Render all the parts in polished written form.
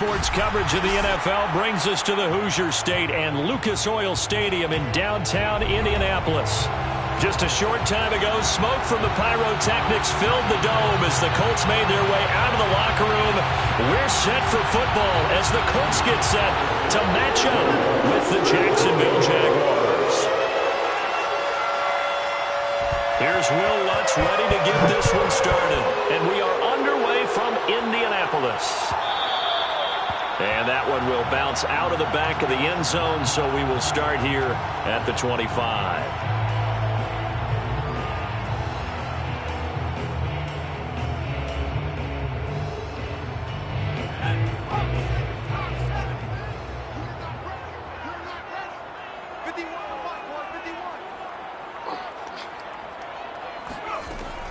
sports coverage of the NFL brings us to the Hoosier State and Lucas Oil Stadium in downtown Indianapolis. Just a short time ago, smoke from the pyrotechnics filled the dome as the Colts made their way out of the locker room. We're set for football as the Colts get set to match up with the Jacksonville Jaguars. Here's Will Lutz ready to get this one started. And we are underway from Indianapolis. And that one will bounce out of the back of the end zone, so we will start here at the 25.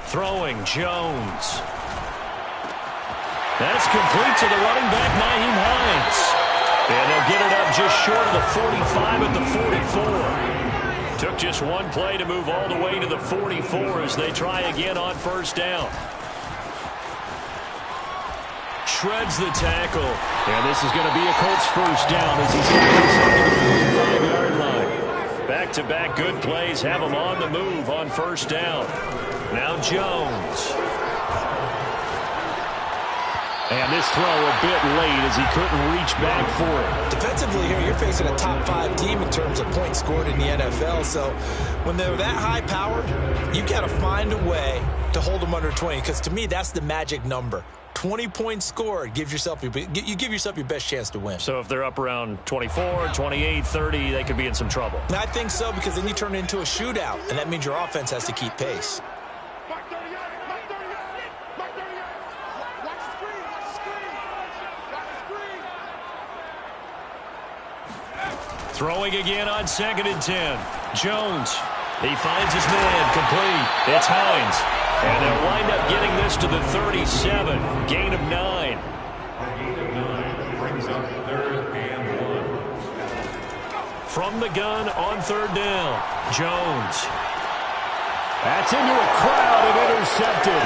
Throwing, Jones. That's complete to the running back, Nyheim Hines. And they'll get it up just short of the 45 at the 44. Took just one play to move all the way to the 44 as they try again on first down. Shreds the tackle. And this is going to be a Colts first down as he's got this up to the 45-yard line. Back-to-back good plays have him on the move on first down. Now Jones. And this throw a bit late as he couldn't reach back for it. Defensively here, you're facing a top-5 team in terms of points scored in the NFL. So when they're that high-powered, you've got to find a way to hold them under 20. Because to me, that's the magic number. 20 points scored, you give yourself your best chance to win. So if they're up around 24, 28, 30, they could be in some trouble. And I think so, because then you turn it into a shootout, and that means your offense has to keep pace. Throwing again on 2nd and 10. Jones. He finds his man. Complete. It's Hines. And they'll wind up getting this to the 37. Gain of 9. From the gun on 3rd down. Jones. That's into a crowd and intercepted.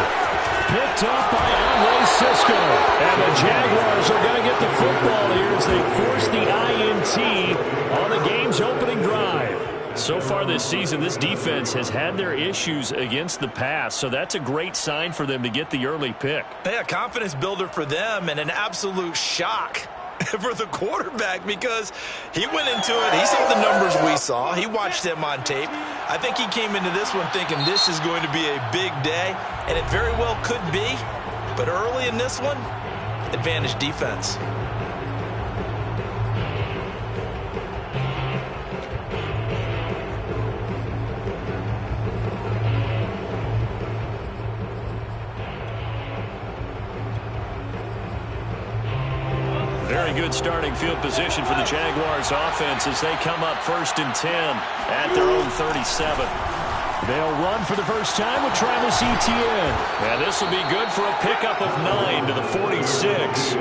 Picked up by Andre Cisco. And the Jaguars are going to get the football here as they force the INT on the game's opening drive. So far this season, this defense has had their issues against the pass, so that's a great sign for them to get the early pick. Yeah, confidence builder for them and an absolute shock for the quarterback because he went into it. He saw the numbers we saw. He watched them on tape. I think he came into this one thinking this is going to be a big day, and it very well could be. But early in this one, advantage defense. Very good starting field position for the Jaguars offense as they come up 1st and 10 at their own 37. They'll run for the first time with Travis Etienne. And this will be good for a pickup of 9 to the 46.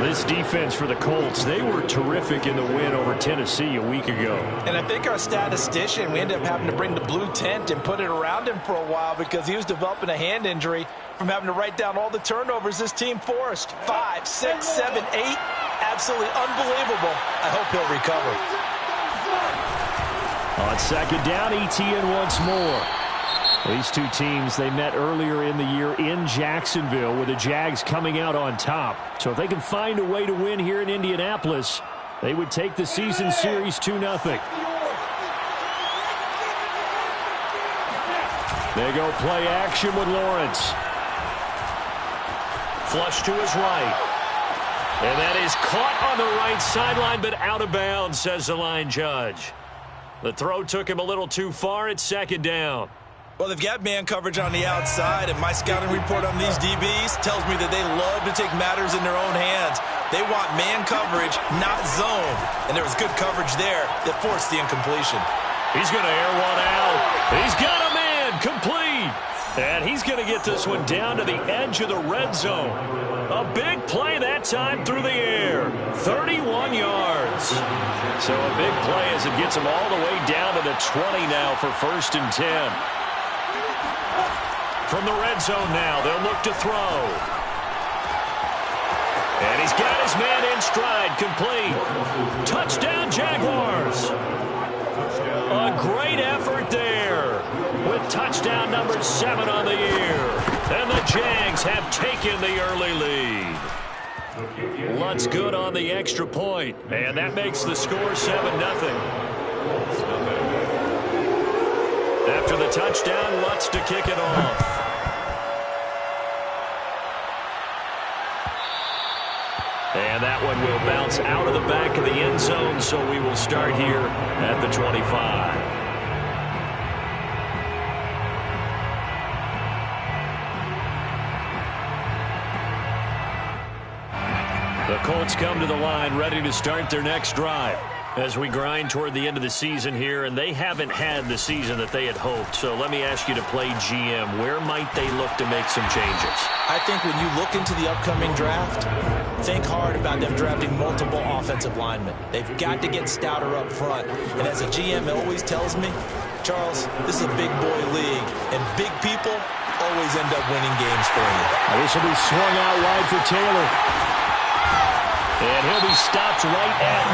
This defense for the Colts, they were terrific in the win over Tennessee a week ago. And I think our statistician, we ended up having to bring the blue tent and put it around him for a while because he was developing a hand injury from having to write down all the turnovers this team forced. 5, 6, 7, 8. Absolutely unbelievable. I hope he'll recover. On 2nd down, Etienne once more. These two teams, they met earlier in the year in Jacksonville with the Jags coming out on top. So if they can find a way to win here in Indianapolis, they would take the season series 2-0. They go play action with Lawrence. Flush to his right. And that is caught on the right sideline, but out of bounds, says the line judge. The throw took him a little too far at 2nd down. Well, they've got man coverage on the outside, and my scouting report on these DBs tells me that they love to take matters in their own hands. They want man coverage, not zone. And there was good coverage there that forced the incompletion. He's going to air one out. He's got a man complete. And he's going to get this one down to the edge of the red zone. A big play that time through the air. 31 yards. So a big play as it gets him all the way down to the 20 now for 1st and 10. From the red zone now, they'll look to throw. And he's got his man in stride, complete. Touchdown, Jaguars. A great effort there with touchdown number 7 on the year. And the Jags have taken the early lead. Lutt's good on the extra point, and that makes the score 7-0. After the touchdown, Lutt's to kick it off. And that one will bounce out of the back of the end zone, so we will start here at the 25. The Colts come to the line, ready to start their next drive. As we grind toward the end of the season here, and they haven't had the season that they had hoped. So let me ask you to play GM. Where might they look to make some changes? I think when you look into the upcoming draft, think hard about them drafting multiple offensive linemen. They've got to get stouter up front. And as a GM, it always tells me, Charles, this is a big boy league, and big people always end up winning games for you. This will be swung out wide for Taylor. And he'll be stopped right at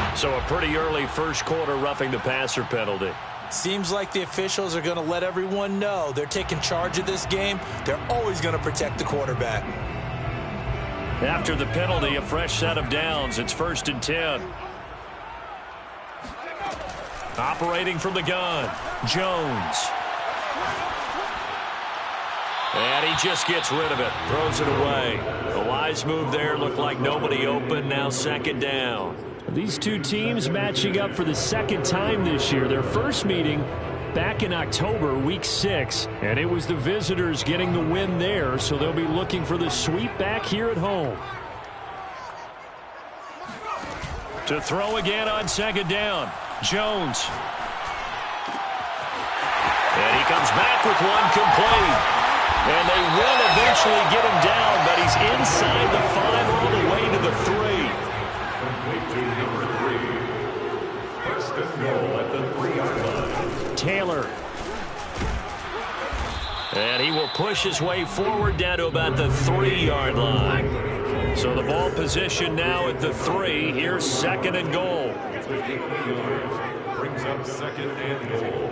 midfield. So a pretty early first quarter roughing the passer penalty. Seems like the officials are going to let everyone know they're taking charge of this game. They're always going to protect the quarterback. After the penalty, a fresh set of downs. It's 1st and 10. Operating from the gun, Jones. And he just gets rid of it, throws it away. A wise move there, looked like nobody open, now 2nd down. These two teams matching up for the 2nd time this year. Their first meeting back in October, week 6, and it was the visitors getting the win there, so they'll be looking for the sweep back here at home. To throw again on 2nd down, Jones. And he comes back with one complete. And they will eventually get him down, but he's inside the 5 all the way to the 3. Taylor. And he will push his way forward down to about the 3-yard line. So the ball position now at the 3. Here's 2nd and goal. Brings up 2nd and goal.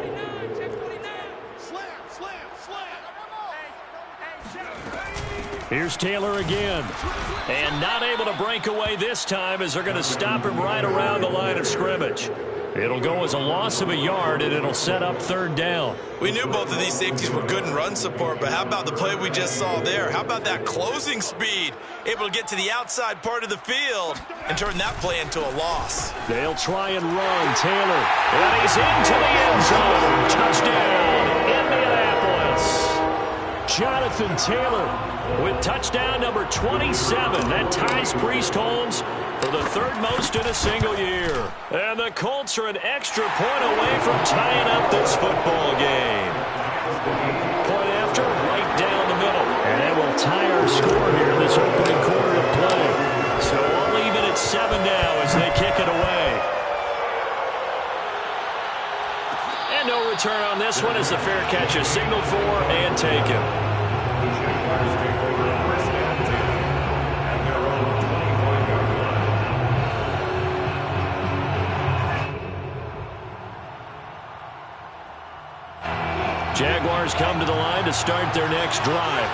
Here's Taylor again. And not able to break away this time as they're going to stop him right around the line of scrimmage. It'll go as a loss of a yard, and it'll set up 3rd down. We knew both of these safeties were good in run support, but how about the play we just saw there? How about that closing speed? Able to get to the outside part of the field and turn that play into a loss. They'll try and run. Taylor. And he's into the end zone. Touchdown, Indianapolis. Jonathan Taylor with touchdown number 27. That ties Priest Holmes for the 3rd most in a single year. And the Colts are an extra point away from tying up this football game. Point after, right down the middle. And it will tie our score here in this opening quarter of play. So we'll leave it at 7 now as they kick it away. And no return on this one as the fair catch is signaled for and taken. Jaguars come to the line to start their next drive.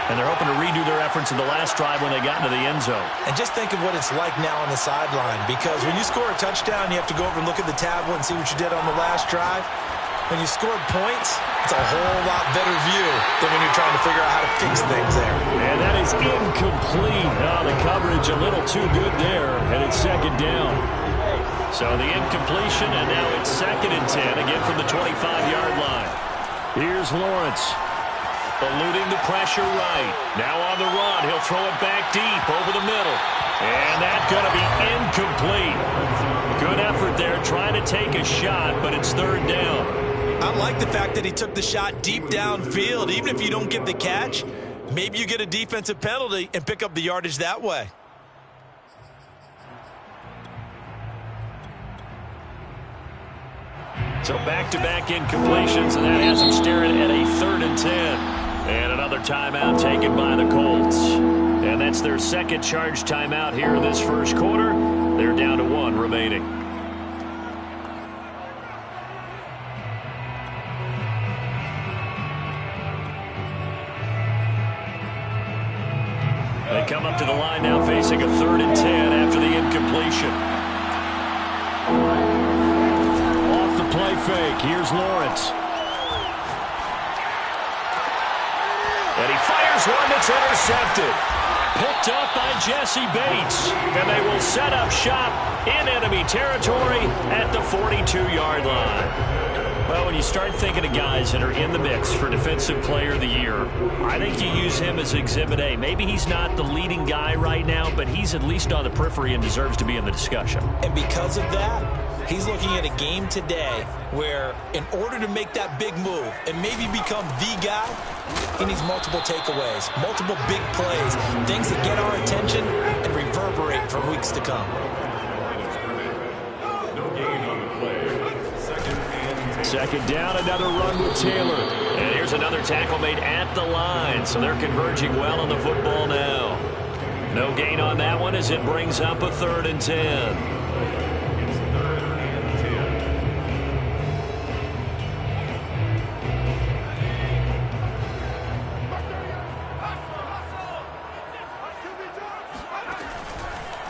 And they're hoping to redo their efforts in the last drive when they got into the end zone. And just think of what it's like now on the sideline, because when you score a touchdown, you have to go over and look at the tablet and see what you did on the last drive. When you scored points, it's a whole lot better view than when you're trying to figure out how to fix things there. And that is incomplete. Oh, the coverage a little too good there, and it's 2nd down. So the incompletion, and now it's 2nd and 10, again from the 25-yard line. Here's Lawrence. Eluding the pressure right. Now on the run. He'll throw it back deep over the middle. And that's going to be incomplete. Good effort there trying to take a shot, but it's 3rd down. I like the fact that he took the shot deep downfield. Even if you don't get the catch, maybe you get a defensive penalty and pick up the yardage that way. So back-to-back incompletions, and that has him staring at a 3rd and 10. And another timeout taken by the Colts. And that's their second charge timeout here in this first quarter. They're down to 1 remaining. They come up to the line now facing a 3rd and 10 after the incompletion. Off the play fake. Here's Lawrence. And he fires one that's intercepted. Picked up by Jesse Bates. And they will set up shop in enemy territory at the 42-yard line. Well, when you start thinking of guys that are in the mix for Defensive Player of the Year, I think you use him as Exhibit A. Maybe he's not the leading guy right now, but he's at least on the periphery and deserves to be in the discussion. And because of that, he's looking at a game today where in order to make that big move and maybe become the guy, he needs multiple takeaways, multiple big plays, things that get our attention and reverberate for weeks to come. Second down, another run with Taylor. And here's another tackle made at the line. So they're converging well on the football now. No gain on that one as it brings up a 3rd and 10.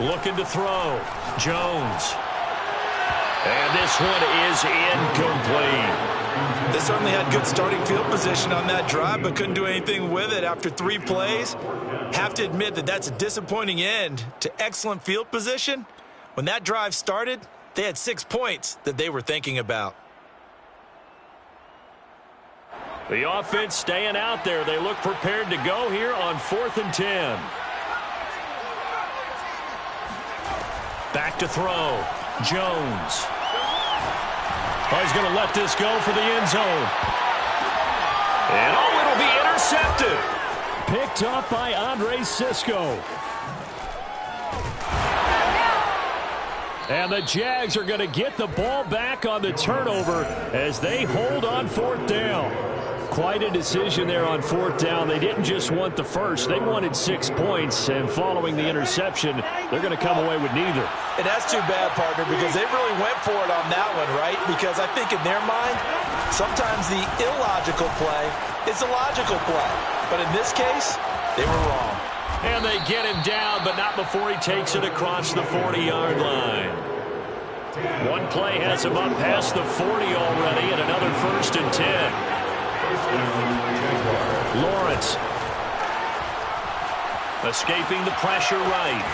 Looking to throw. Jones. And this one is incomplete. They certainly had good starting field position on that drive, but couldn't do anything with it after 3 plays. Have to admit that that's a disappointing end to excellent field position. When that drive started, they had 6 points that they were thinking about. The offense staying out there. They look prepared to go here on 4th and 10. Back to throw. Jones. Oh, he's going to let this go for the end zone. And oh, it'll be intercepted. Picked up by Andre Sisco. And the Jags are going to get the ball back on the turnover as they hold on 4th down. Quite a decision there on 4th down. They didn't just want the first. They wanted 6 points, and following the interception, they're going to come away with neither. And that's too bad, partner, because they really went for it on that one, right? Because I think in their mind, sometimes the illogical play is a logical play. But in this case, they were wrong. And they get him down, but not before he takes it across the 40-yard line. One play has him up past the 40 already, and another 1st and 10. Lawrence. Escaping the pressure right.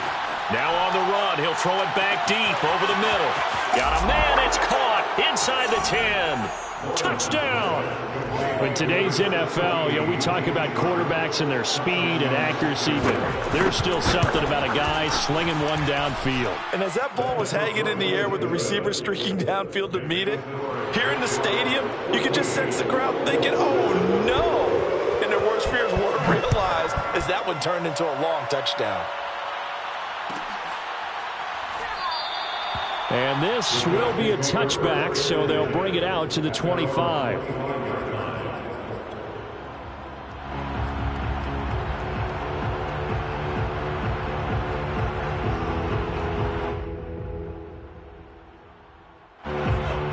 Now on the run. He'll throw it back deep over the middle. Got a man. It's caught inside the 10. Touchdown. In today's NFL, we talk about quarterbacks and their speed and accuracy, but there's still something about a guy slinging one downfield. And as that ball was hanging in the air with the receiver streaking downfield to meet it, here in the stadium, you could just sense the crowd thinking, oh, no. And their worst fears weren't realized as that one turned into a long touchdown. And this will be a touchback, so they'll bring it out to the 25.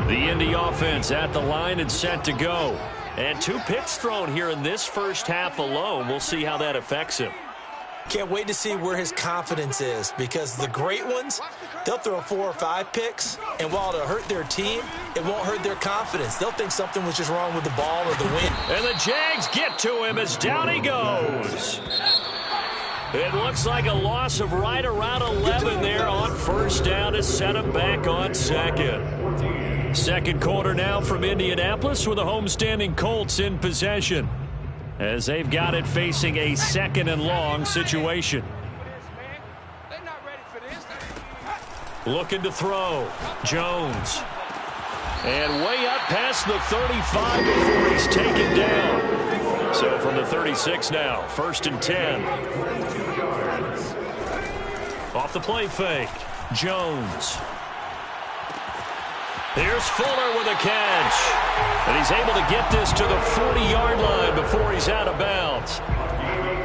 The Indy offense at the line and set to go. And 2 picks thrown here in this first half alone. We'll see how that affects him. Can't wait to see where his confidence is, because the great ones, they'll throw 4 or 5 picks, and while it'll hurt their team, it won't hurt their confidence. They'll think something was just wrong with the ball or the wind. And the Jags get to him as down he goes. It looks like a loss of right around 11 there on 1st down to set him back on 2nd. Second quarter now from Indianapolis with the homestanding Colts in possession, as they've got it facing a 2nd and long situation. Looking to throw. Jones. And way up past the 35 before he's taken down. So from the 36 now, 1st and 10. Off the play fake. Jones. Here's Fuller with a catch. And he's able to get this to the 40-yard line before he's out of bounds.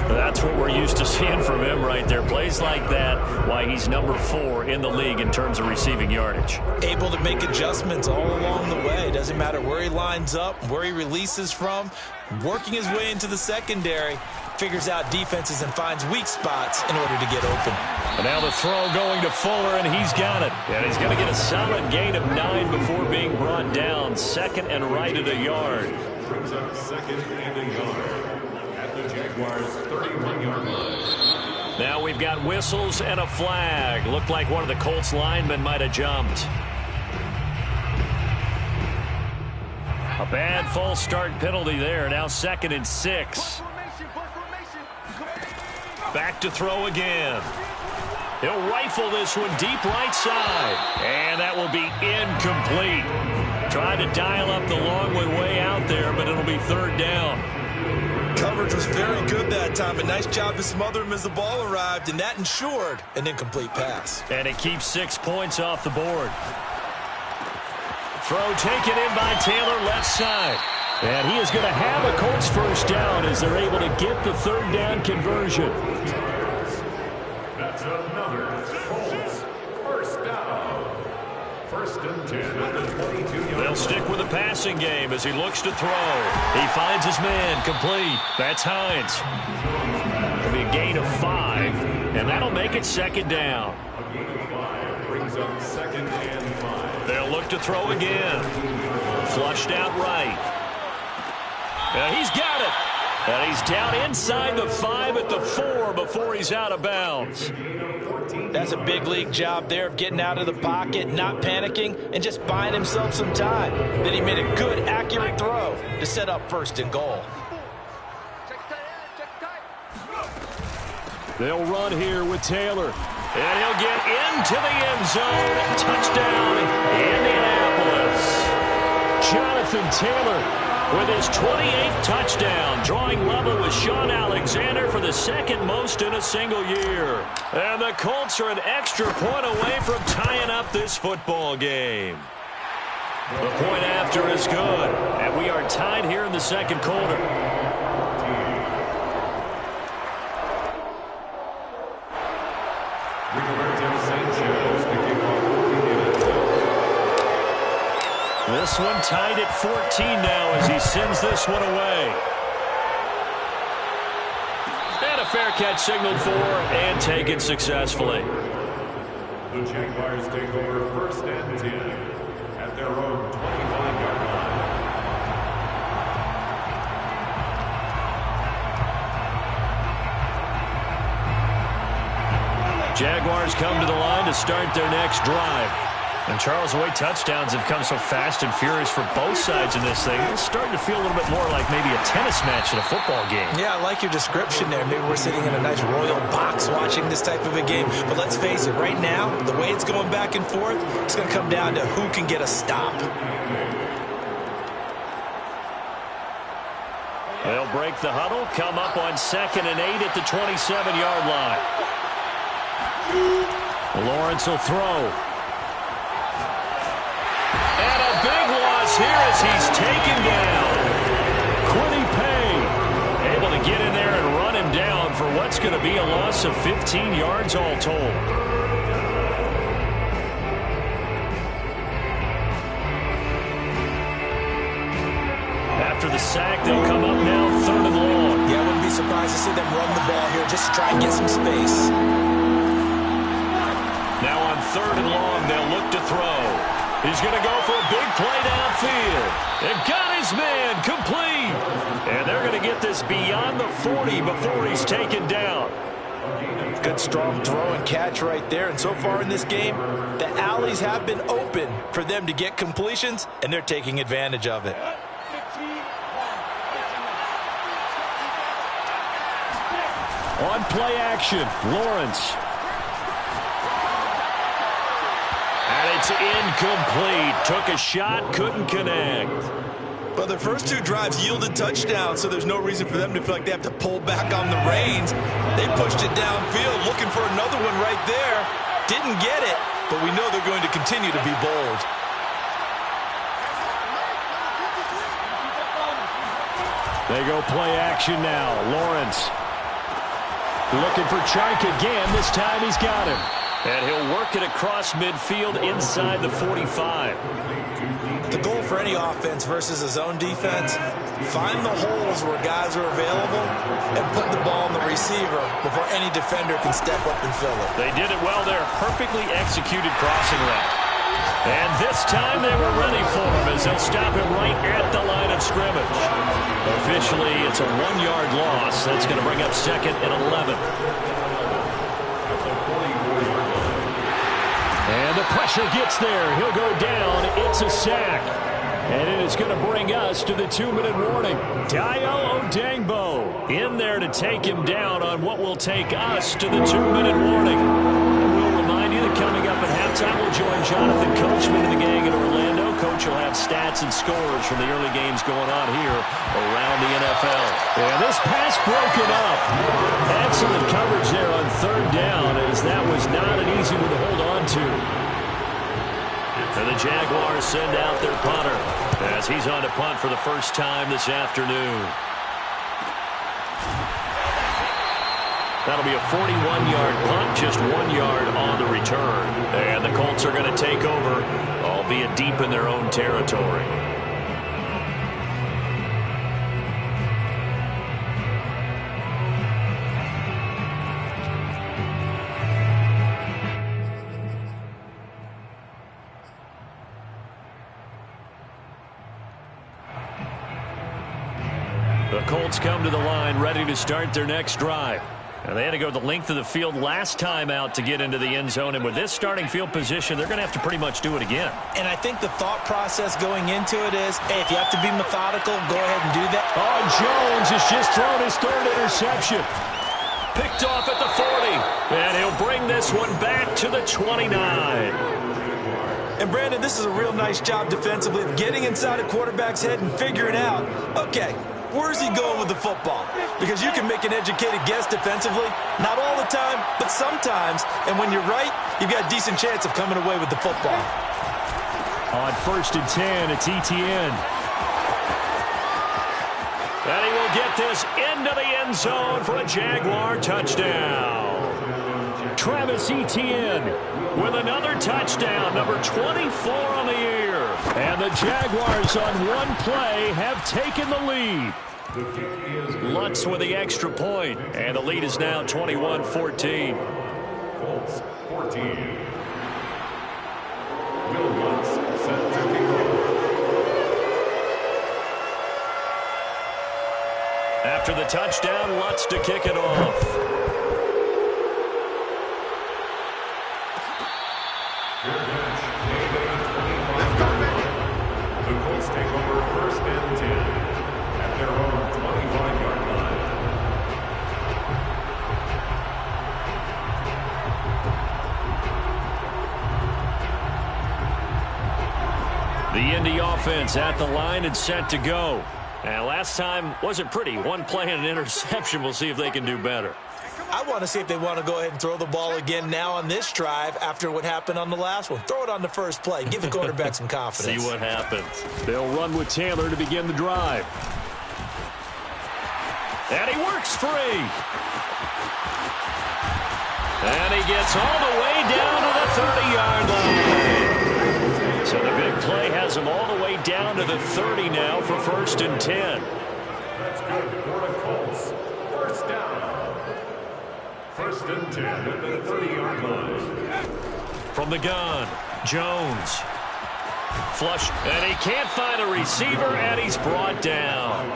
That's what we're used to seeing from him right there. Plays like that, why he's number 4 in the league in terms of receiving yardage. Able to make adjustments all along the way. Doesn't matter where he lines up, where he releases from. Working his way into the secondary. Figures out defenses and finds weak spots in order to get open. And now the throw going to Fuller, and he's got it. And he's going to get a solid gain of 9 before being brought down. Second and right at a yard. Brings up second and a yard at the Jaguars' 31-yard line. Now we've got whistles and a flag. Looked like one of the Colts linemen might have jumped. A bad false start penalty there. Now second and 6. Back to throw again. He'll rifle this one deep right side. And that will be incomplete. Trying to dial up the long way out there, but it'll be third down. Coverage was very good that time. A nice job to smother him as the ball arrived, and that ensured an incomplete pass. And it keeps 6 points off the board. Throw taken in by Taylor left side. And he is going to have a Colts first down as they're able to get the third down conversion. That's another Colts first down. First and 10 at the 22-yard. They'll stick with the passing game as he looks to throw. He finds his man complete. That's Hines. It'll be a gain of 5, and that'll make it second down. A gain of 5 brings up second and 5. They'll look to throw again. Flushed out right. And he's got it. And he's down inside the 5 at the 4 before he's out of bounds. That's a big league job there of getting out of the pocket, not panicking, and just buying himself some time. Then he made a good, accurate throw to set up first and goal. They'll run here with Taylor. And he'll get into the end zone. Touchdown, Indianapolis. Jonathan Taylor with his 28th touchdown, drawing level with Sean Alexander for the second most in a single year. And the Colts are an extra point away from tying up this football game. The point after is good, and we are tied here in the second quarter. This one tied at 14 now as he sends this one away. And a fair catch signaled for and taken successfully. The Jaguars take over first and 10 at their own 25-yard line. Jaguars come to the line to start their next drive. And Charles, the way touchdowns have come so fast and furious for both sides in this thing, it's starting to feel a little bit more like maybe a tennis match in a football game. Yeah, I like your description there. Maybe we're sitting in a nice royal box watching this type of a game. But let's face it, right now, the way it's going back and forth, it's going to come down to who can get a stop. They'll break the huddle, come up on 2nd and 8 at the 27-yard line. Lawrence will throw. And a big loss here as he's taken down. Quiddy Pay able to get in there and run him down for what's going to be a loss of 15 yards all told. After the sack, they'll come up now 3rd and long. Yeah, I wouldn't be surprised to see them run the ball here just to try and get some space. Now on 3rd and long, they'll look to throw. He's going to go for a big play downfield. And got his man complete. And they're going to get this beyond the 40 before he's taken down. Good strong throw and catch right there. And so far in this game, the alleys have been open for them to get completions, and they're taking advantage of it. On play action, Lawrence. And it's incomplete. Took a shot, couldn't connect. But their first 2 drives yielded touchdowns, so there's no reason for them to feel like they have to pull back on the reins. They pushed it downfield, looking for another one right there. Didn't get it, but we know they're going to continue to be bold. They go play action now. Lawrence looking for Chark again. This time he's got him. And he'll work it across midfield inside the 45. The goal for any offense versus a zone defense, find the holes where guys are available and put the ball in the receiver before any defender can step up and fill it. They did it well there. Perfectly executed crossing route. And this time they were ready for him as they'll stop him right at the line of scrimmage. Officially, it's a 1-yard loss. That's going to bring up 2nd and 11. And the pressure gets there. He'll go down. It's a sack. And it is going to bring us to the 2-minute warning. Dayo Odangbo in there to take him down on what will take us to the 2-minute warning. And we'll remind you that coming up at halftime, we'll join Jonathan Coachman and the gang in Orlando. Coach will have stats and scores from the early games going on here around the NFL. And this pass broken up. Excellent coverage there on 3rd down, as that was not an easy one to hold on to. And the Jaguars send out their punter as he's on to punt for the first time this afternoon. That'll be a 41-yard punt, just 1 yard on the return. And the Colts are going to take over, albeit deep in their own territory. The Colts come to the line ready to start their next drive. And they had to go the length of the field last time out to get into the end zone. And with this starting field position, they're going to have to pretty much do it again. And I think the thought process going into it is, hey, if you have to be methodical, go ahead and do that. Oh, Jones has just thrown his 3rd interception. Picked off at the 40. And he'll bring this one back to the 29. And, Brandon, this is a real nice job defensively of getting inside a quarterback's head and figuring out, okay, where's he going with the football? Because you can make an educated guess defensively. Not all the time, but sometimes. And when you're right, you've got a decent chance of coming away with the football. On 1st and 10, it's Etienne. And he will get this into the end zone for a Jaguar touchdown. Travis Etienne with another touchdown, number 24 on the year. And the Jaguars on one play have taken the lead. Lutz with the extra point, and the lead is now 21-14. Colts 14. Will Lutz set to kick off. After the touchdown, Lutz to kick it off. The Colts take over 1st and 10 at their own 25-yard line. The Indy offense at the line and set to go. And last time wasn't pretty. One play and an interception. We'll see if they can do better. I want to see if they want to go ahead and throw the ball again now on this drive after what happened on the last one. Throw it on the first play. Give the quarterback some confidence. See what happens. They'll run with Taylor to begin the drive. And he works free. And he gets all the way down to the 30-yard line. So the big play has him all the way down to the 30 now for 1st and 10. That's good for the Colts. 1st down. 1st and 10 at the 30-yard line. From the gun, Jones. Flush, and he can't find a receiver, and he's brought down.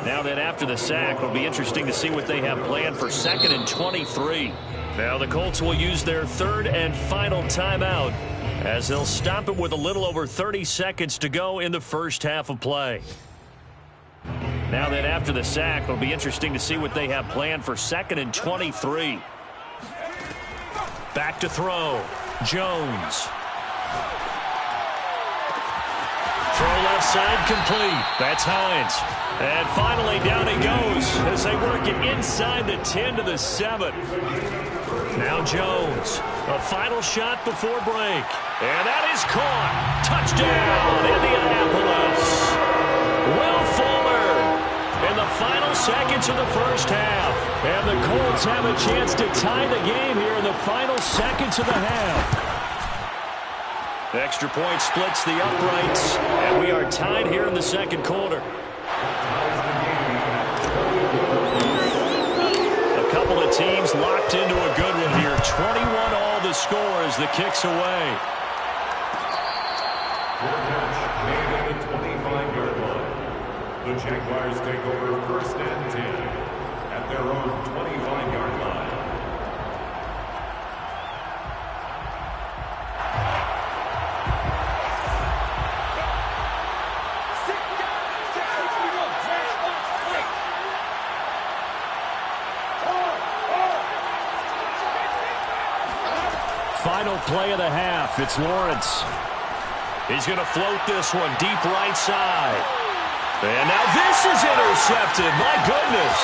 Now then, after the sack, it'll be interesting to see what they have planned for 2nd and 23. Now the Colts will use their 3rd and final timeout as they'll stop it with a little over 30 seconds to go in the first half of play. Now then, after the sack, it'll be interesting to see what they have planned for 2nd and 23. Back to throw. Jones. Throw left side complete. That's Hines. And finally down he goes as they work it inside the 10 to the 7. Now Jones. A final shot before break. And that is caught. Touchdown, Indianapolis. Will Fuller final seconds of the first half. And the Colts have a chance to tie the game here in the final seconds of the half. The extra point splits the uprights, and we are tied here in the second quarter. A couple of teams locked into a good one here. 21 all the score as the kick's away. Made at the 25-yard line. The Jaguars take over first and 10 at their own 25-yard line. Final play of the half. It's Lawrence. He's going to float this one deep right side. And now this is intercepted. My goodness.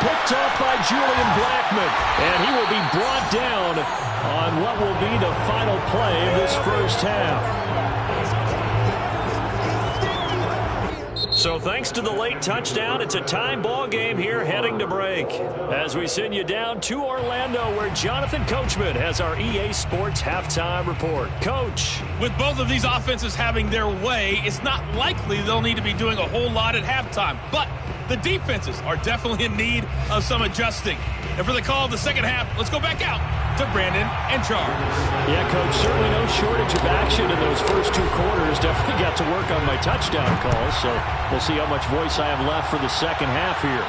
Picked up by Julian Blackmon. And he will be brought down on what will be the final play of this first half. So thanks to the late touchdown, it's a time ball game here heading to break. As we send you down to Orlando, where Jonathan Coachman has our EA Sports halftime report. Coach. With both of these offenses having their way, it's not likely they'll need to be doing a whole lot at halftime. But the defenses are definitely in need of some adjusting. And for the call of the second half, let's go back out to Brandon and Charles. Yeah, Coach, certainly no shortage of action in those first two quarters. Definitely got to work on my touchdown calls, so we'll see how much voice I have left for the second half here.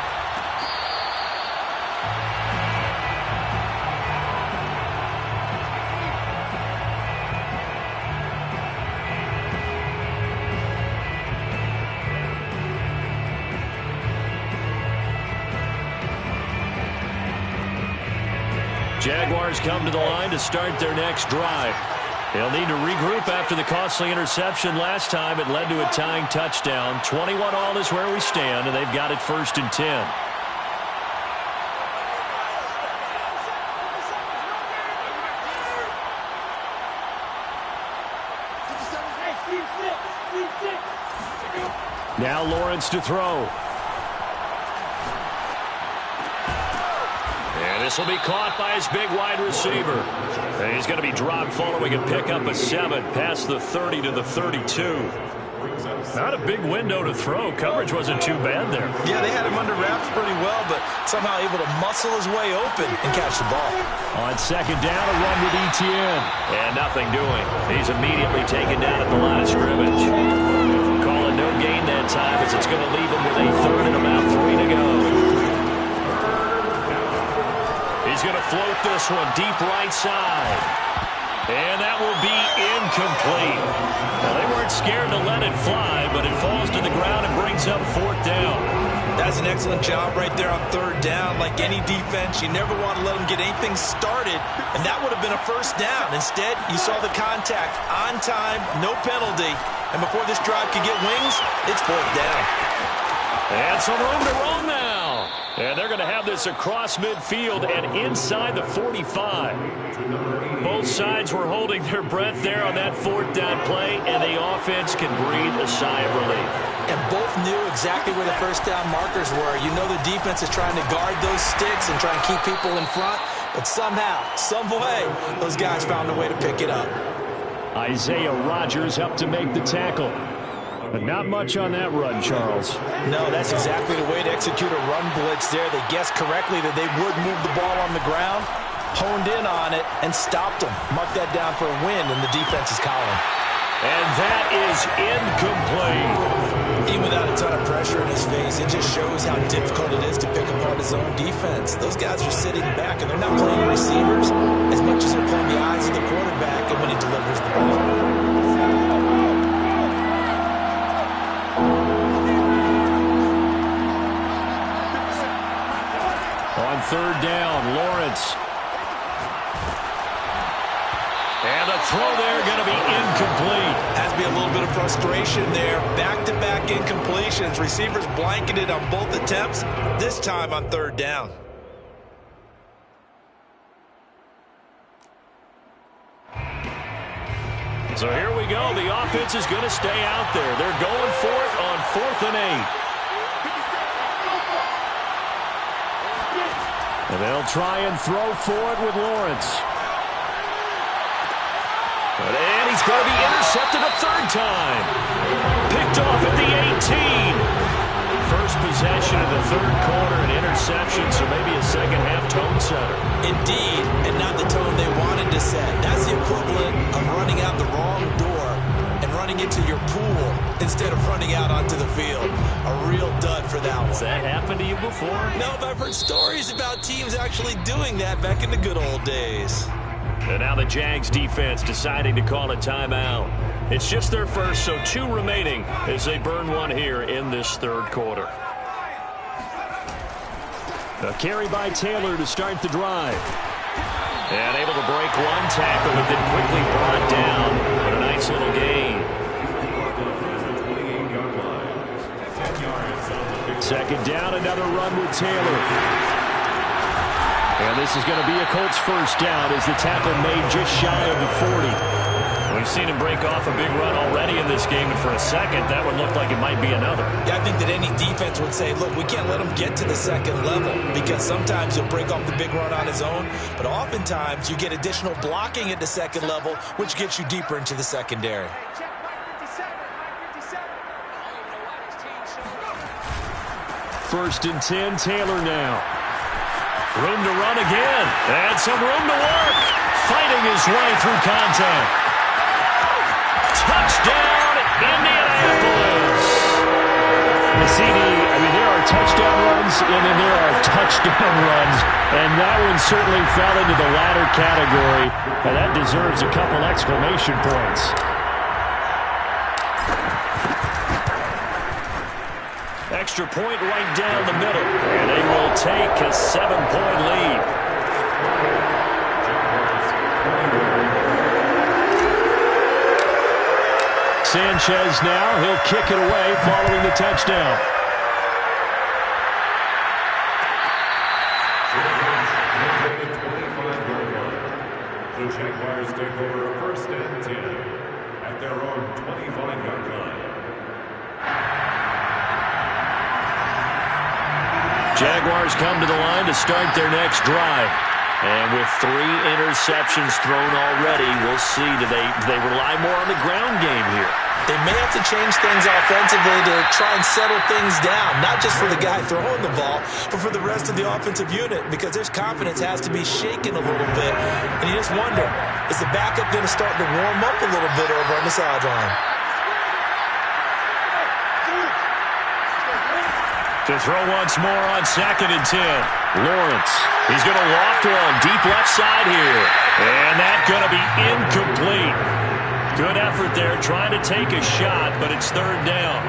Jaguars come to the line to start their next drive. They'll need to regroup after the costly interception last time. It led to a tying touchdown. 21 all is where we stand, and they've got it first and 10. Now Lawrence to throw. This will be caught by his big wide receiver. And he's going to be dropped following a pickup of 7 past the 30 to the 32. Not a big window to throw. Coverage wasn't too bad there. Yeah, they had him under wraps pretty well, but somehow able to muscle his way open and catch the ball. On second down, a run with Etienne. And nothing doing. He's immediately taken down at the line of scrimmage. Call it no gain that time as it's going to leave him with a third and about 3 to go. He's going to float this one deep right side. And that will be incomplete. Now, they weren't scared to let it fly, but it falls to the ground and brings up fourth down. That's an excellent job right there on third down. Like any defense, you never want to let them get anything started, and that would have been a first down. Instead, you saw the contact on time, no penalty, and before this drive could get wings, it's fourth down. And some room to roam now. And they're going to have this across midfield and inside the 45. Both sides were holding their breath there on that fourth down play, and the offense can breathe a sigh of relief. And both knew exactly where the first down markers were. You know the defense is trying to guard those sticks and try and keep people in front, but somehow, some way, those guys found a way to pick it up. Isaiah Rodgers up to make the tackle. But not much on that run, Charles. No, that's exactly the way to execute a run blitz there. They guessed correctly that they would move the ball on the ground, honed in on it, and stopped them. Mark that down for a win in the defense's column. And that is incomplete. Even without a ton of pressure in his face, it just shows how difficult it is to pick apart his own defense. Those guys are sitting back, and they're not playing receivers as much as they're playing the eyes of the quarterback and when he delivers the ball. On third down, Lawrence. And the throw there going to be incomplete. Has to be a little bit of frustration there. Back-to-back incompletions. Receivers blanketed on both attempts, this time on third down. So here we go. The offense is going to stay out there. They're going for it on 4th and 8. They'll try and throw for it with Lawrence. And he's going to be intercepted a third time. Picked off at the 18. First possession of the third quarter, an interception, so maybe a second-half tone setter. Indeed, and not the tone they wanted to set. That's the equivalent of running out the wrong door and running into your pool instead of running out onto the field. A real dud for that one. Has that happened to you before? No, but I've heard stories about teams actually doing that back in the good old days. And now the Jags defense deciding to call a timeout. It's just their first, so 2 remaining as they burn one here in this third quarter. A carry by Taylor to start the drive. And able to break one tackle, but then quickly brought down. But a nice little gain. Second down, another run with Taylor. And this is going to be a Colts first down as the tackle made just shy of the 40. We've seen him break off a big run already in this game, and for a second, that would look like it might be another. Yeah, I think that any defense would say, look, we can't let him get to the second level because sometimes he'll break off the big run on his own, but oftentimes you get additional blocking at the second level, which gets you deeper into the secondary. First and 10, Taylor now. Room to run again. And some room to work. Fighting his way through contact. Touchdown, Indianapolis. The CD, there are touchdown runs, and then there are touchdown runs. And that one certainly fell into the latter category. And that deserves a couple exclamation points. Extra point right down the middle. And they will take a 7-point lead. Sanchez now. He'll kick it away following the touchdown. The Jaguars take over first and 10 at their own 25-yard line. Jaguars come to the line to start their next drive. And with 3 interceptions thrown already, we'll see, do they rely more on the ground game here? They may have to change things offensively to try and settle things down, not just for the guy throwing the ball, but for the rest of the offensive unit, because their confidence has to be shaken a little bit. And you just wonder, is the backup going to start to warm up a little bit over on the sideline? To throw once more on second and 10. Lawrence. He's going to loft one deep left side here. And that's going to be incomplete. Good effort there trying to take a shot, but it's third down.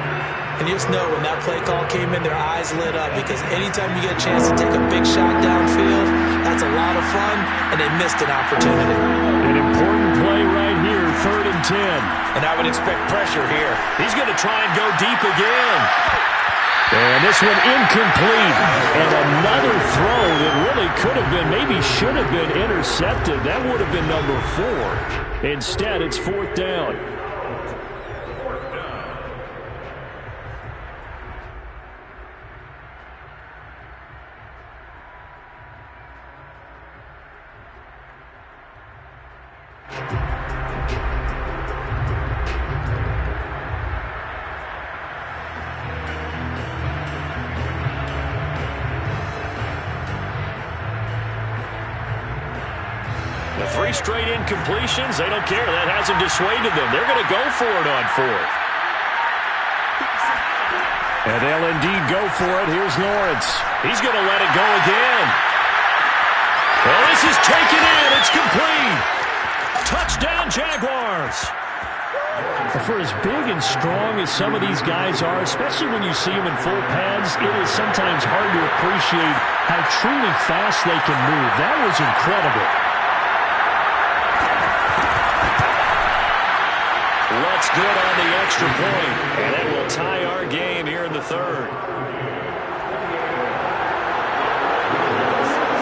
And you just know when that play call came in, their eyes lit up because anytime you get a chance to take a big shot downfield, that's a lot of fun, and they missed an opportunity. An important play right here, third and 10. And I would expect pressure here. He's going to try and go deep again. And this one incomplete. And another throw that really could have been, maybe should have been intercepted. That would have been number 4. Instead, it's fourth down. The 3 straight incompletions, they don't care. That hasn't dissuaded them. They're going to go for it on fourth. And they'll indeed go for it. Here's Lawrence. He's going to let it go again. Well, this is taken in. It's complete. Touchdown, Jaguars. For as big and strong as some of these guys are, especially when you see them in full pads, it is sometimes hard to appreciate how truly fast they can move. That was incredible. What's good on the extra point, and it will tie our game here in the third.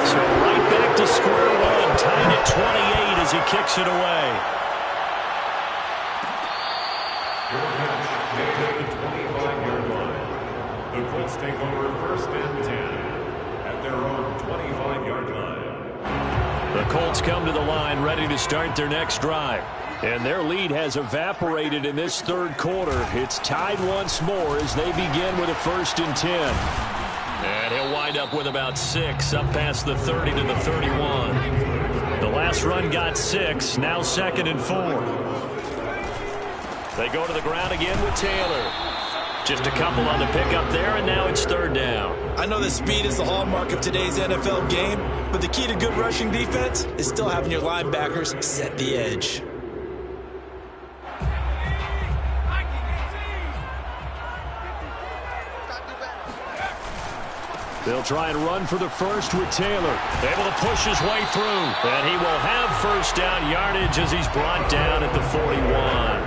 So right back to square one, tied at 28 as he kicks it away. At the 25-yard line, the Colts take over first and 10 at their own 25-yard line. The Colts come to the line ready to start their next drive. And their lead has evaporated in this third quarter. It's tied once more as they begin with a 1st and 10. And he'll wind up with about 6 up past the 30 to the 31. The last run got 6, now 2nd and 4. They go to the ground again with Taylor. Just a couple on the pickup there, and now it's 3rd down. I know that speed is the hallmark of today's NFL game, but the key to good rushing defense is still having your linebackers set the edge. They'll try and run for the first with Taylor. Able to push his way through. And he will have 1st down yardage as he's brought down at the 41.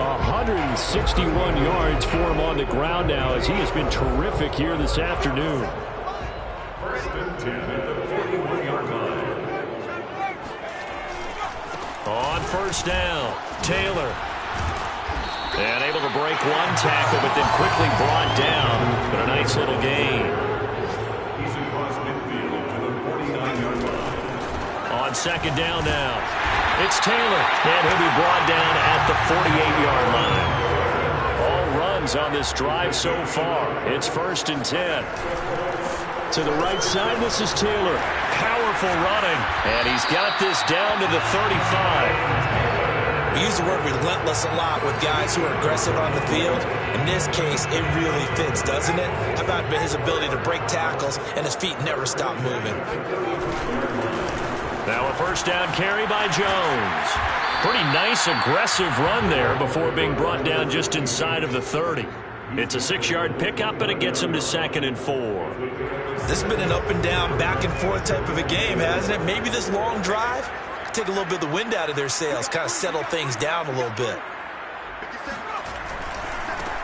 161 yards for him on the ground now as he has been terrific here this afternoon. 1st and 10 at the 41-yard line. On 1st down, Taylor. And able to break one tackle, but then quickly brought down. But a nice little gain. He's across midfield to the 49-yard line. On 2nd down now, it's Taylor. And he'll be brought down at the 48-yard line. All runs on this drive so far. It's 1st and 10. To the right side, this is Taylor. Powerful running. And he's got this down to the 35. We use the word relentless a lot with guys who are aggressive on the field. In this case, it really fits, doesn't it? How about his ability to break tackles and his feet never stop moving? Now a 1st down carry by Jones. Pretty nice aggressive run there before being brought down just inside of the 30. It's a 6-yard pickup, and it gets him to 2nd and 4. This has been an up and down, back and forth type of a game, hasn't it? Maybe this long drive take a little bit of the wind out of their sails, kind of settle things down a little bit.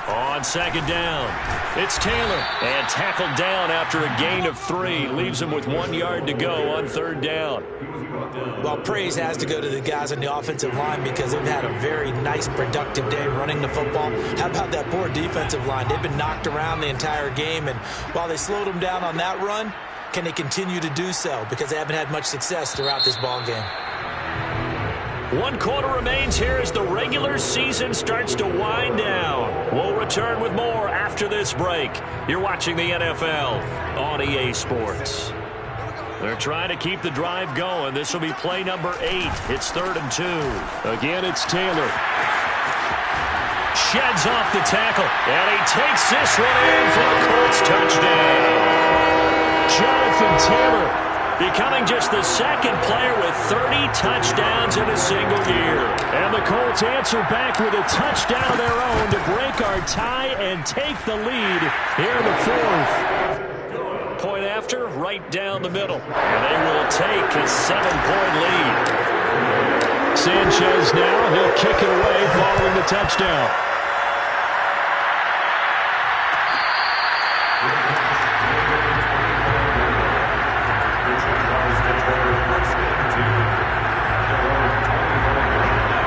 On 2nd down, it's Taylor. And tackled down after a gain of 3. Leaves him with 1 yard to go on 3rd down. Well, praise has to go to the guys on the offensive line because they've had a very nice, productive day running the football. How about that poor defensive line? They've been knocked around the entire game, and while they slowed them down on that run, can they continue to do so? Because they haven't had much success throughout this ball game. 1 quarter remains here as the regular season starts to wind down. We'll return with more after this break. You're watching the NFL on EA Sports. They're trying to keep the drive going. This will be play number 8. It's 3rd and 2. Again, it's Taylor. Sheds off the tackle, and he takes this one in for the Colts touchdown. Jonathan Taylor becoming just the 2nd player with 30 touchdowns in a single year. And the Colts answer back with a touchdown of their own to break our tie and take the lead here in the 4th. Point after, right down the middle. And they will take a 7-point lead. Sanchez now, he'll kick it away following the touchdown.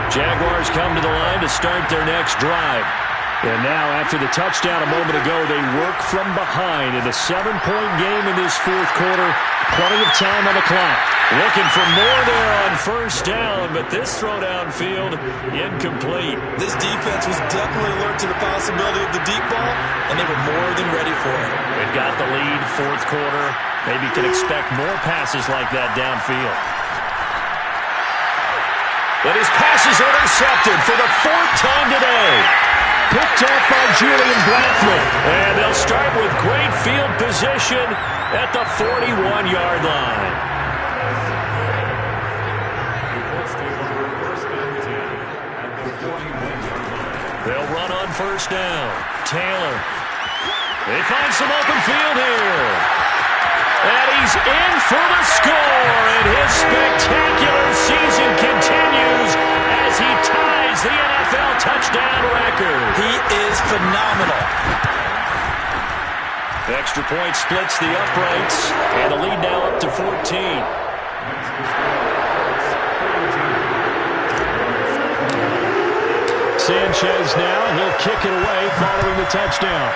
Jaguars come to the line to start their next drive. And now, after the touchdown a moment ago, they work from behind in a 7-point game in this 4th quarter. Plenty of time on the clock. Looking for more there on 1st down, but this throw downfield, incomplete. This defense was definitely alert to the possibility of the deep ball, and they were more than ready for it. They've got the lead, 4th quarter. Maybe can expect more passes like that downfield. But his pass is intercepted for the 4th time today. Picked up by Julian Blackman. And they'll start with great field position at the 41-yard line. They'll run on 1st down. Taylor. They find some open field here. And he's in for the score, and his spectacular season continues as he ties the NFL touchdown record. He is phenomenal. The extra point splits the uprights, and the lead now up to 14. Sanchez now, he'll kick it away following the touchdown.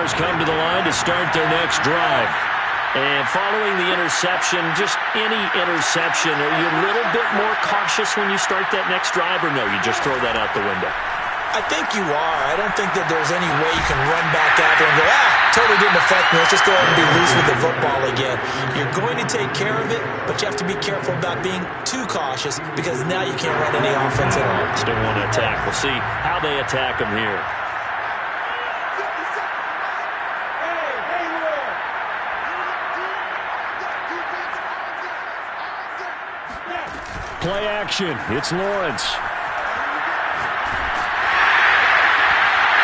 Jaguars come to the line to start their next drive. And following the interception, just any interception, are you a little bit more cautious when you start that next drive, or no, you just throw that out the window? I think you are. I don't think that there's any way you can run back out there and go, totally didn't affect me. Let's just go ahead and be loose with the football again. You're going to take care of it, but you have to be careful about being too cautious because now you can't run any offense at all. Still want to attack. We'll see how they attack them here. Play action. It's Lawrence.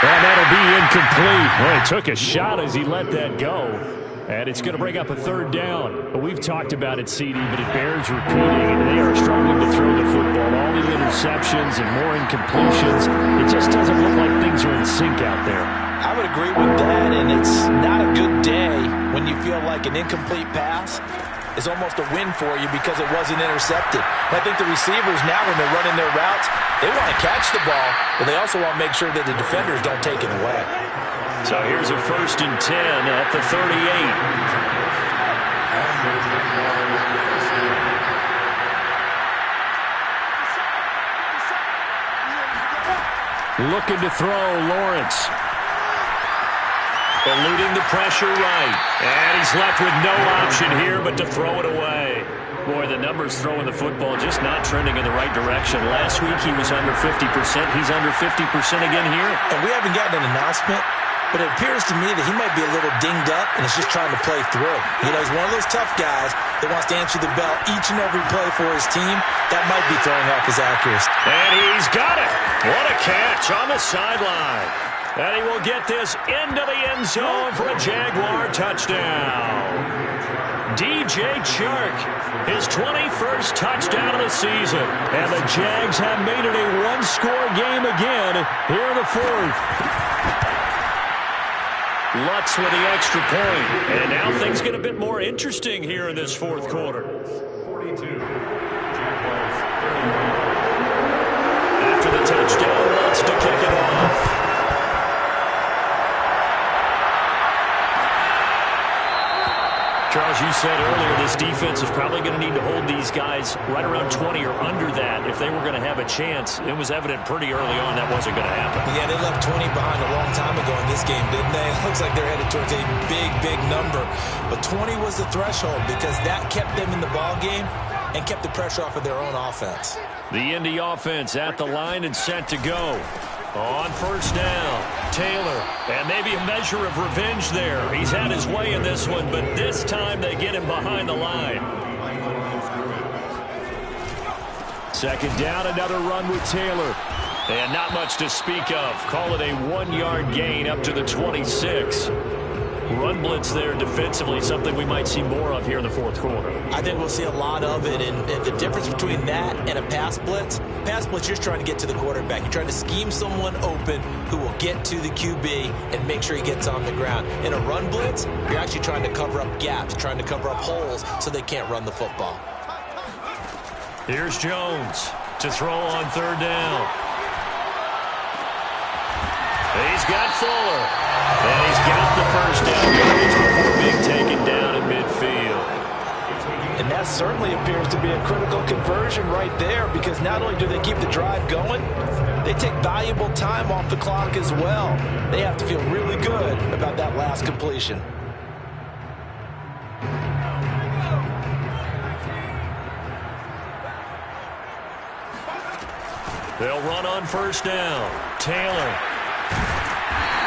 And that'll be incomplete. Well, he took a shot as he let that go. And it's going to bring up a third down. But we've talked about it, CD, but it bears repeating. They are struggling to throw the football. All the interceptions and more incompletions. It just doesn't look like things are in sync out there. I would agree with that, and it's not a good day when you feel like an incomplete pass is almost a win for you because it wasn't intercepted. And I think the receivers now, when they're running their routes, they want to catch the ball, but they also want to make sure that the defenders don't take it away. So here's a 1st and 10 at the 38. Looking to throw, Lawrence. Eluding the pressure right. And he's left with no option here but to throw it away. Boy, the numbers throwing the football just not trending in the right direction. Last week he was under 50%. He's under 50% again here. And we haven't gotten an announcement, but it appears to me that he might be a little dinged up and is just trying to play through. You know, he's one of those tough guys that wants to answer the bell each and every play for his team. That might be throwing off his accuracy. And he's got it. What a catch on the sideline. And he will get this into the end zone for a Jaguar touchdown. DJ Chark, his 21st touchdown of the season. And the Jags have made it a one-score game again here in the 4th. Lutz with the extra point. And now things get a bit more interesting here in this 4th quarter. 42. Jaguars 31. After the touchdown, Lutz to kick it off. Charles, you said earlier this defense is probably going to need to hold these guys right around 20 or under that if they were going to have a chance. It was evident pretty early on that wasn't going to happen. Yeah, they left 20 behind a long time ago in this game, didn't they? It looks like they're headed towards a big, big number. But 20 was the threshold because that kept them in the ball game and kept the pressure off of their own offense. The Indy offense at the line and set to go. On 1st down, Taylor, and maybe a measure of revenge there. He's had his way in this one, but this time they get him behind the line. 2nd down, another run with Taylor. And not much to speak of. Call it a 1-yard gain up to the 26. Run blitz there defensively, something we might see more of here in the 4th quarter. I think we'll see a lot of it, and the difference between that and a pass blitz, you're just trying to get to the quarterback. You're trying to scheme someone open who will get to the QB and make sure he gets on the ground. In a run blitz, you're actually trying to cover up gaps, trying to cover up holes so they can't run the football. Here's Jones to throw on 3rd down. He's got Fuller. And he's got the 1st down before being taken down in midfield. And that certainly appears to be a critical conversion right there because not only do they keep the drive going, they take valuable time off the clock as well. They have to feel really good about that last completion. They'll run on 1st down. Taylor.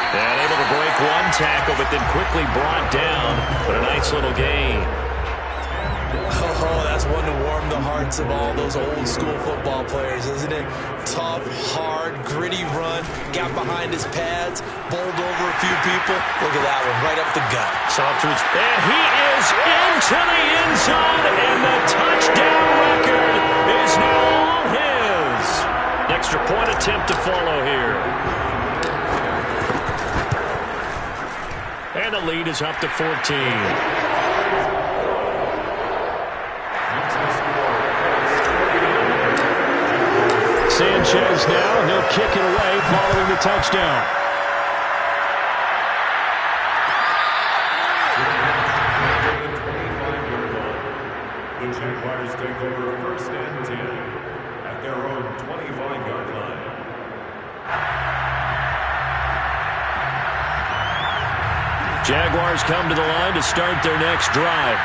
And able to break one tackle, but then quickly brought down. But a nice little gain. Oh, that's one to warm the hearts of all those old school football players, isn't it? Tough, hard, gritty run. Got behind his pads, bowled over a few people. Look at that one, right up the gut. And he is into the end zone, and the touchdown record is now all his. Extra point attempt to follow here. And the lead is up to 14. Sanchez now, he'll kick it away following the touchdown. take over 1st and 10 at their own 25-yard line. Jaguars come to the line to start their next drive.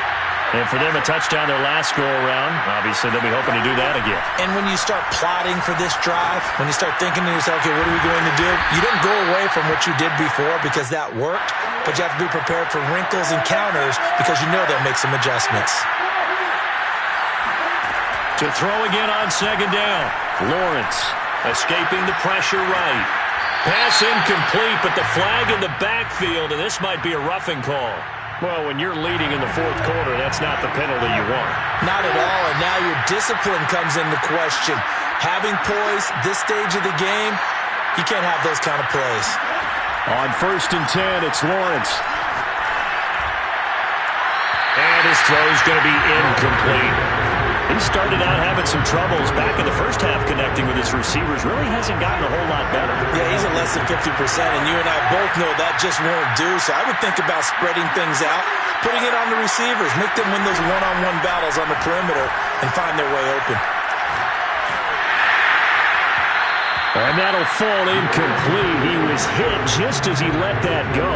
And for them, a touchdown their last go-around. Obviously, they'll be hoping to do that again. And when you start plotting for this drive, when you start thinking to yourself, okay, what are we going to do? You don't go away from what you did before because that worked, but you have to be prepared for wrinkles and counters because you know they'll make some adjustments. To throw again on 2nd down. Lawrence escaping the pressure right. Pass incomplete, but the flag in the backfield, and this might be a roughing call. Well, when you're leading in the 4th quarter, that's not the penalty you want. Not at all, and now your discipline comes into question. Having poise this stage of the game, you can't have those kind of plays. On 1st and 10, it's Lawrence. And his throw's going to be incomplete. He started out having some troubles back in the first half connecting with his receivers. Really hasn't gotten a whole lot better. Yeah, he's at less than 50%, and you and I both know that just won't do. So I would think about spreading things out, putting it on the receivers, make them win those one-on-one battles on the perimeter and find their way open. And that'll fall incomplete. He was hit just as he let that go.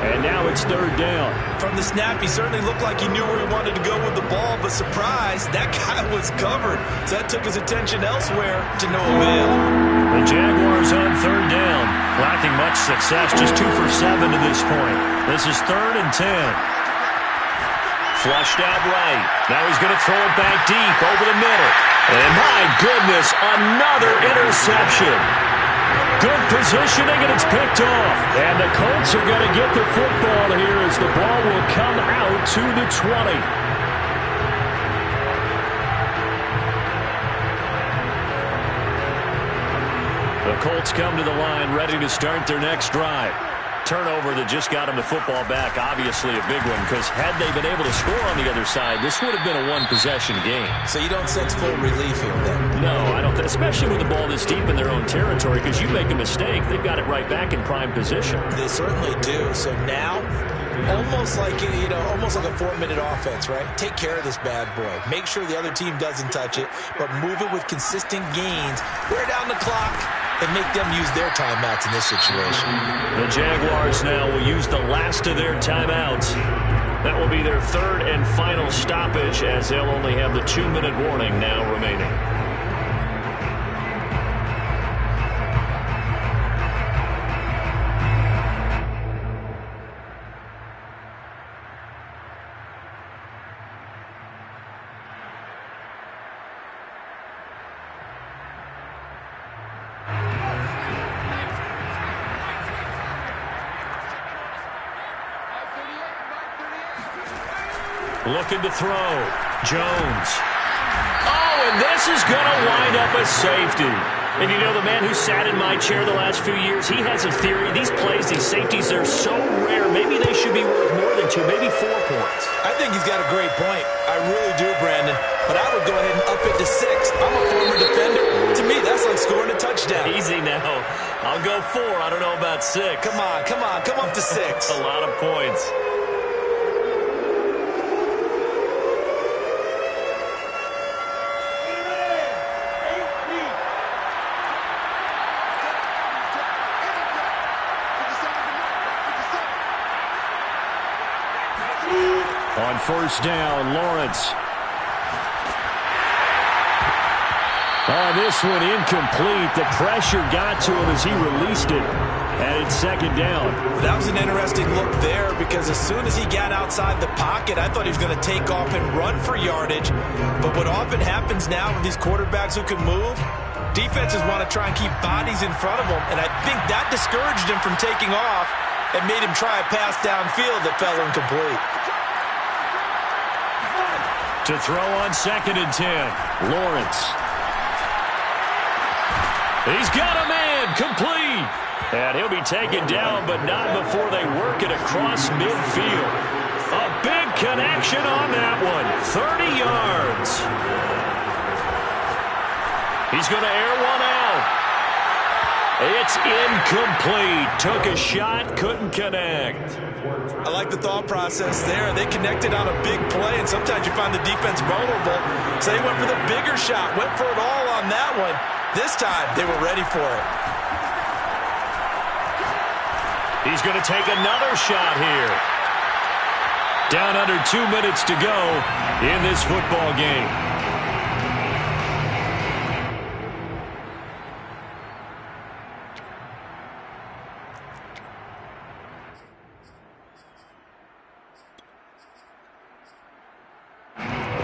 And now it's 3rd down. From the snap, he certainly looked like he knew where he wanted to go with the ball, but surprise, that guy was covered. So that took his attention elsewhere to no avail. The Jaguars on 3rd down. Lacking much success, just 2 for 7 to this point. This is 3rd and 10. Flushed out right. Now he's going to throw it back deep over the middle. And my goodness, another interception. Good positioning, and it's picked off. And the Colts are going to get the football here as the ball will come out to the 20. The Colts come to the line ready to start their next drive. Turnover that just got them the football back, obviously a big one, because had they been able to score on the other side, this would have been a one-possession game. So you don't sense full relief here then? No, I don't, especially with the ball this deep in their own territory, because you make a mistake, they've got it right back in prime position. They certainly do. So now, almost like a 4-minute offense, right? Take care of this bad boy. Make sure the other team doesn't touch it, but move it with consistent gains. Wear down the clock and make them use their timeouts in this situation. The Jaguars now will use the last of their timeouts. That will be their 3rd and final stoppage, as they'll only have the 2-minute warning now remaining. Looking to throw. Jones. Oh, and this is going to wind up a safety. And you know, the man who sat in my chair the last few years, he has a theory. These plays, these safeties, they're so rare. Maybe they should be worth more than 2, maybe 4 points. I think he's got a great point. I really do, Brandon. But I would go ahead and up it to 6. I'm a former defender. To me, that's like scoring a touchdown. Easy now. I'll go 4. I don't know about 6. Come on. Come up to 6. A lot of points. On 1st down, Lawrence. Oh, this one incomplete. The pressure got to him as he released it. And it's 2nd down. That was an interesting look there because as soon as he got outside the pocket, I thought he was going to take off and run for yardage. But what often happens now with these quarterbacks who can move, defenses want to try and keep bodies in front of them. And I think that discouraged him from taking off and made him try a pass downfield that fell incomplete. To throw on 2nd and 10, Lawrence. He's got a man, complete. And he'll be taken down, but not before they work it across midfield. A big connection on that one, 30 yards. He's going to air one out. It's incomplete. Took a shot, couldn't connect. I like the thought process there. They connected on a big play, and sometimes you find the defense vulnerable. So they went for the bigger shot, went for it all on that one. This time, they were ready for it. He's going to take another shot here. Down under 2 minutes to go in this football game.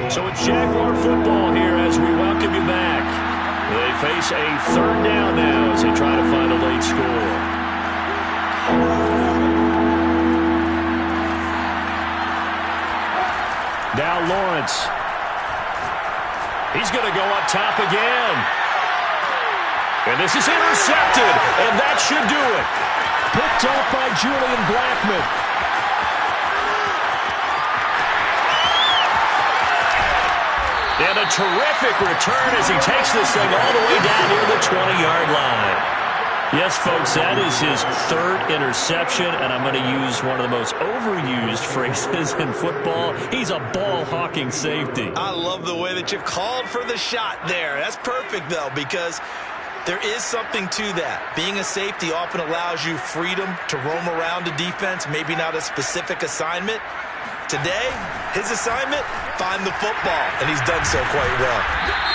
So it's Jaguar football here as we welcome you back. They face a third down now as they try to find a late score. Now Lawrence. He's going to go up top again. And this is intercepted, and that should do it. Picked up by Julian Blackmon. And a terrific return as he takes this thing all the way down near the 20-yard line. Yes, folks, that is his third interception, and I'm going to use one of the most overused phrases in football. He's a ball-hawking safety. I love the way that you called for the shot there. That's perfect, though, because there is something to that. Being a safety often allows you freedom to roam around the defense, maybe not a specific assignment. Today, his assignment, find the football, and he's done so quite well.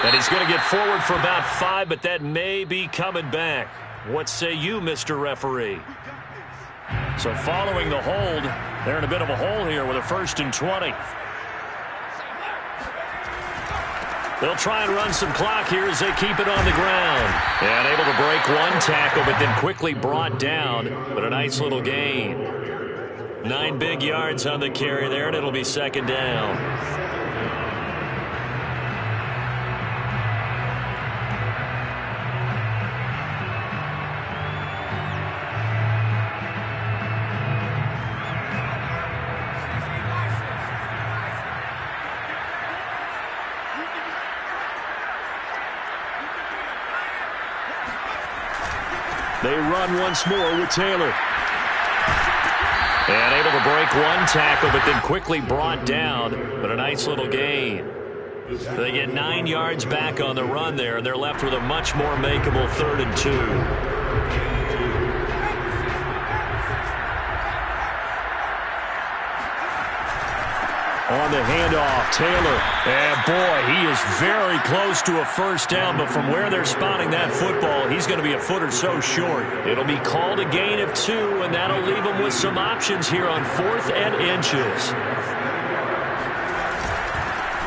And he's going to get forward for about 5, but that may be coming back. What say you, Mr. Referee? So following the hold, they're in a bit of a hole here with a 1st and 20. They'll try and run some clock here as they keep it on the ground. And able to break one tackle, but then quickly brought down. But a nice little gain. 9 big yards on the carry there, and it'll be 2nd down. They run once more with Taylor. And able to break one tackle, but then quickly brought down. But a nice little gain. They get 9 yards back on the run there, and they're left with a much more makeable 3rd and 2. On the handoff, Taylor. And boy, he is very close to a 1st down, but from where they're spotting that football, he's going to be a foot or so short. It'll be called a gain of 2, and that'll leave him with some options here on 4th and inches.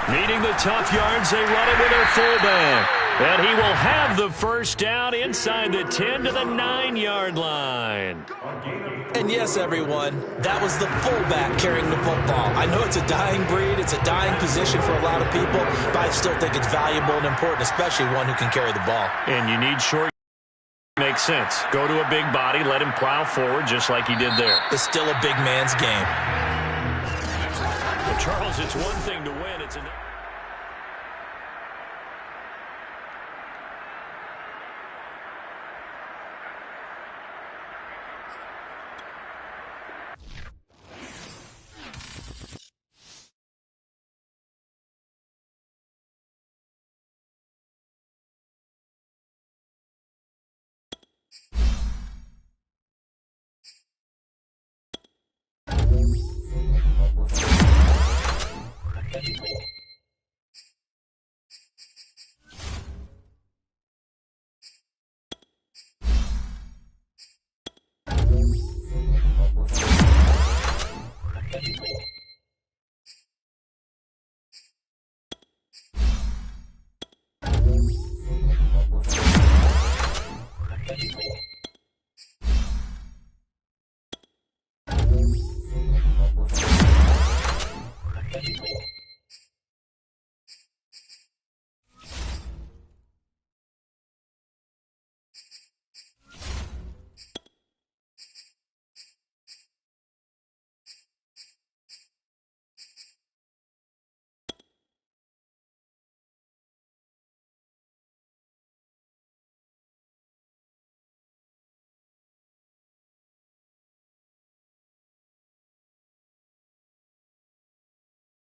Needing the tough yards, they run it with their fullback. And he will have the 1st down inside the 10 to the 9-yard line. And yes, everyone, that was the fullback carrying the football. I know it's a dying breed, it's a dying position for a lot of people, but I still think it's valuable and important, especially one who can carry the ball. And you need short. Makes sense. Go to a big body, let him plow forward just like he did there. It's still a big man's game. Well, Charles, it's one thing to win, it's another.